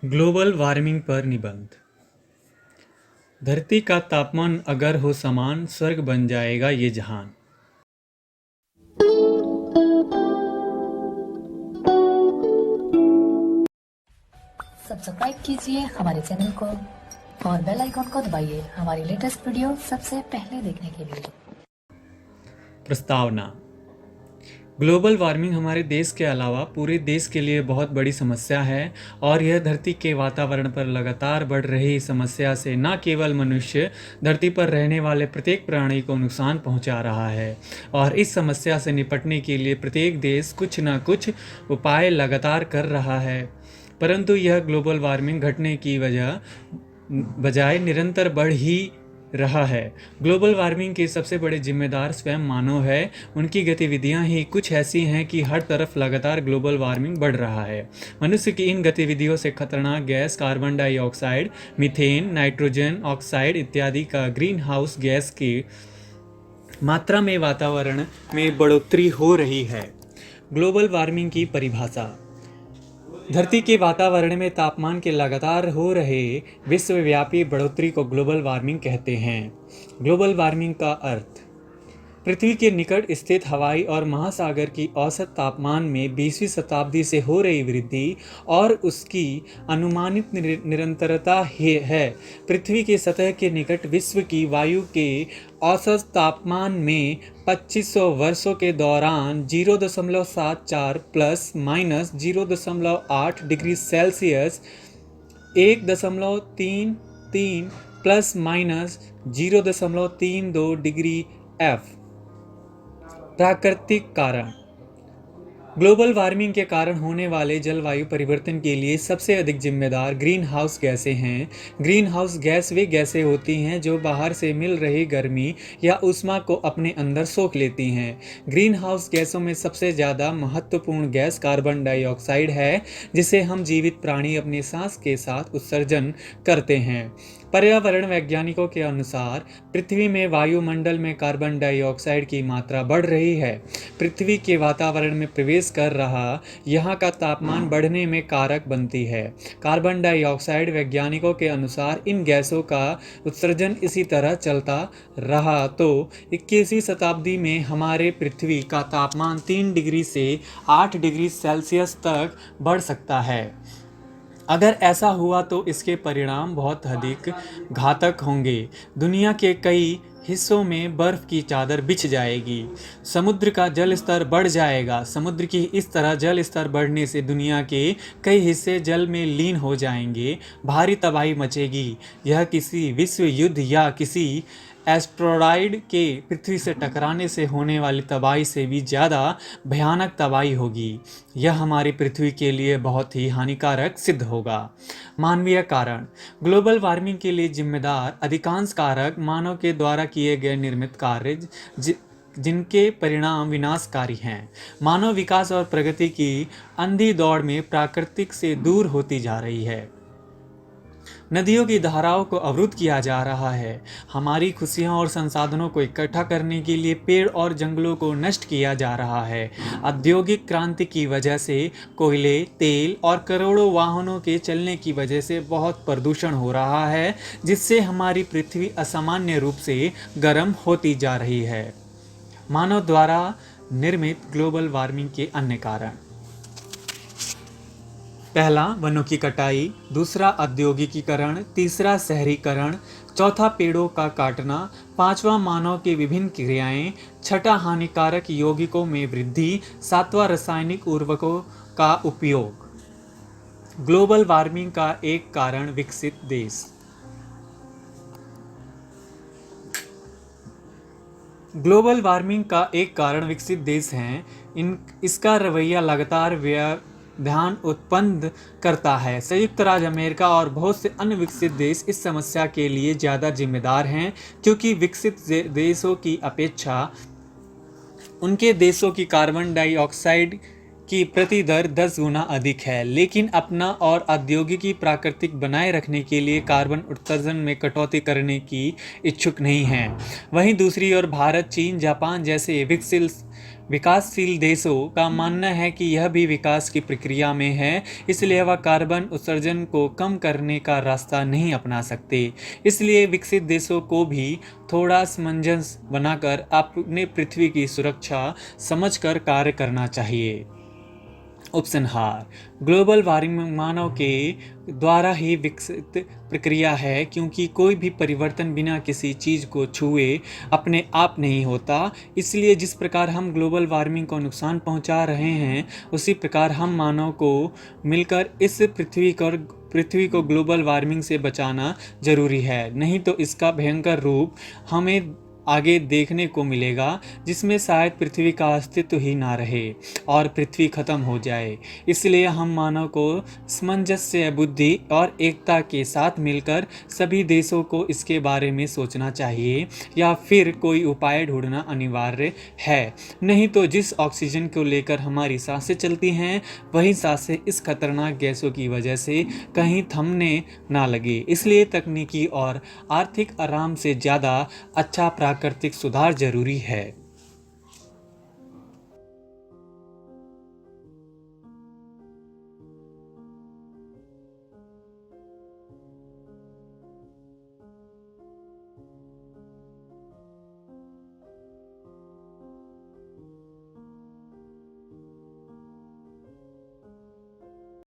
Global warming पर निबंध। धरती का तापमान अगर हो समान, स्वर्ग बन जाएगा ये जहान। सब्सक्राइब कीजिए हमारे चैनल को और बेल आइकॉन को दबाइए हमारी लेटेस्ट वीडियो सबसे पहले देखने के लिए। प्रस्तावना। ग्लोबल वार्मिंग हमारे देश के अलावा पूरे देश के लिए बहुत बड़ी समस्या है और यह धरती के वातावरण पर लगातार बढ़ रही समस्या से न केवल मनुष्य, धरती पर रहने वाले प्रत्येक प्राणी को नुकसान पहुंचा रहा है और इस समस्या से निपटने के लिए प्रत्येक देश कुछ न कुछ उपाय लगातार कर रहा है। परंतु यह ग्लोबल वार्मिंग घटने की बजाय निरंतर बढ़ ही रहा है। ग्लोबल वार्मिंग के सबसे बड़े जिम्मेदार स्वयं मानव है। उनकी गतिविधियां ही कुछ ऐसी हैं कि हर तरफ लगातार ग्लोबल वार्मिंग बढ़ रहा है। मनुष्य की इन गतिविधियों से खतरनाक gas carbon dioxide, methane, nitrogen oxide इत्यादि का ग्रीन हाउस गैस की मात्रा में वातावरण में बढ़ोतरी हो रही है। ग्लोबल वार्मिंग की परिभाषा। धरती के वातावरण में तापमान के लगातार हो रहे विश्वव्यापी बढ़ोतरी को ग्लोबल वार्मिंग कहते हैं। ग्लोबल वार्मिंग का अर्थ: पृथ्वी के निकट स्थित हवाई और महासागर की औसत तापमान में 20वीं शताब्दी से हो रही वृद्धि और उसकी अनुमानित निरंतरता है। पृथ्वी की सतह के निकट विश्व की वायु के औसत तापमान में 2500 वर्षों के दौरान 0.74 plus minus 0.8 degree Celsius, 1.33 plus minus 0.32 degree F. प्राकृतिक कारण। ग्लोबल वार्मिंग के कारण होने वाले जलवायु परिवर्तन के लिए सबसे अधिक जिम्मेदार ग्रीन हाउस गैसें हैं। ग्रीन हाउस गैस वे गैसें होती हैं जो बाहर से मिल रही गर्मी या ऊष्मा को अपने अंदर सोख लेती हैं। ग्रीन हाउस गैसों में सबसे ज़्यादा महत्वपूर्ण गैस कार्बन डाइऑक्साइड है, जिसे हम जीवित प्राणी अपने सांस के साथ उत्सर्जन करते हैं। पर्यावरण वैज्ञानिकों के अनुसार पृथ्वी में वायुमंडल में कार्बन डाइऑक्साइड की मात्रा बढ़ रही है। पृथ्वी के वातावरण में प्रवेश कर रहा यहाँ का तापमान बढ़ने में कारक बनती है। कार्बन डाइऑक्साइड वैज्ञानिकों के अनुसार इन गैसों का उत्सर्जन इसी तरह चलता रहा तो 21वीं शताब्दी में हमारे पृथ्वी का तापमान 3 डिग्री से 8 डिग्री सेल्सियस तक बढ़ सकता है। अगर ऐसा हुआ तो इसके परिणाम बहुत अधिक घातक होंगे। दुनिया के कई हिस्सों में बर्फ की चादर बिछ जाएगी, समुद्र का जल स्तर बढ़ जाएगा। समुद्र की इस तरह जल स्तर बढ़ने से दुनिया के कई हिस्से जल में लीन हो जाएंगे। भारी तबाही मचेगी। यह किसी विश्व युद्ध या किसी एस्ट्रॉयड के पृथ्वी से टकराने से होने वाली तबाही से भी ज़्यादा भयानक तबाही होगी। यह हमारी पृथ्वी के लिए बहुत ही हानिकारक सिद्ध होगा। मानवीय कारण। ग्लोबल वार्मिंग के लिए जिम्मेदार अधिकांश कारक मानव के द्वारा किए गए निर्मित कार्य जिनके परिणाम विनाशकारी हैं। मानव विकास और प्रगति की अंधी दौड़ में प्राकृतिक से दूर होती जा रही है। नदियों की धाराओं को अवरुद्ध किया जा रहा है। हमारी खुशियां और संसाधनों को इकट्ठा करने के लिए पेड़ और जंगलों को नष्ट किया जा रहा है। औद्योगिक क्रांति की वजह से कोयले, तेल और करोड़ों वाहनों के चलने की वजह से बहुत प्रदूषण हो रहा है, जिससे हमारी पृथ्वी असामान्य रूप से गर्म होती जा रही है। मानव द्वारा निर्मित ग्लोबल वार्मिंग के अन्य कारण: पहला, वनों की कटाई। दूसरा, औद्योगिकीकरण। तीसरा, शहरीकरण। चौथा, पेड़ों का काटना। पांचवा, मानव की विभिन्न क्रियाएं। छठा, हानिकारक यौगिकों में वृद्धि। सातवां, रासायनिक उर्वरकों का उपयोग। ग्लोबल वार्मिंग का एक कारण विकसित देश। ग्लोबल वार्मिंग का एक कारण विकसित देश हैं। इसका रवैया लगातार ध्यान उत्पन्न करता है। संयुक्त राज्य अमेरिका और बहुत से अन्य विकसित देश इस समस्या के लिए ज़्यादा जिम्मेदार हैं, क्योंकि विकसित देशों की अपेक्षा उनके देशों की कार्बन डाइऑक्साइड की प्रति दर 10 गुना अधिक है, लेकिन अपना और औद्योगिकी प्राकृतिक बनाए रखने के लिए कार्बन उत्सर्जन में कटौती करने की इच्छुक नहीं हैं। वहीं दूसरी ओर भारत, चीन, जापान जैसे विकासशील देशों का मानना है कि यह भी विकास की प्रक्रिया में है, इसलिए वह कार्बन उत्सर्जन को कम करने का रास्ता नहीं अपना सकते। इसलिए विकसित देशों को भी थोड़ा सामंजस्य बनाकर अपने पृथ्वी की सुरक्षा समझकर कार्य करना चाहिए। उपसंहार: ग्लोबल वार्मिंग मानव के द्वारा ही विकसित प्रक्रिया है, क्योंकि कोई भी परिवर्तन बिना किसी चीज़ को छुए अपने आप नहीं होता। इसलिए जिस प्रकार हम ग्लोबल वार्मिंग को नुकसान पहुंचा रहे हैं, उसी प्रकार हम मानव को मिलकर इस पृथ्वी को ग्लोबल वार्मिंग से बचाना जरूरी है। नहीं तो इसका भयंकर रूप हमें आगे देखने को मिलेगा, जिसमें शायद पृथ्वी का अस्तित्व ही ना रहे और पृथ्वी खत्म हो जाए। इसलिए हम मानव को सामंजस्य, बुद्धि और एकता के साथ मिलकर सभी देशों को इसके बारे में सोचना चाहिए, या फिर कोई उपाय ढूंढना अनिवार्य है। नहीं तो जिस ऑक्सीजन को लेकर हमारी सांसें चलती हैं, वही सांसें इस खतरनाक गैसों की वजह से कहीं थमने ना लगे। इसलिए तकनीकी और आर्थिक आराम से ज़्यादा अच्छा प्राकृतिक सुधार जरूरी है।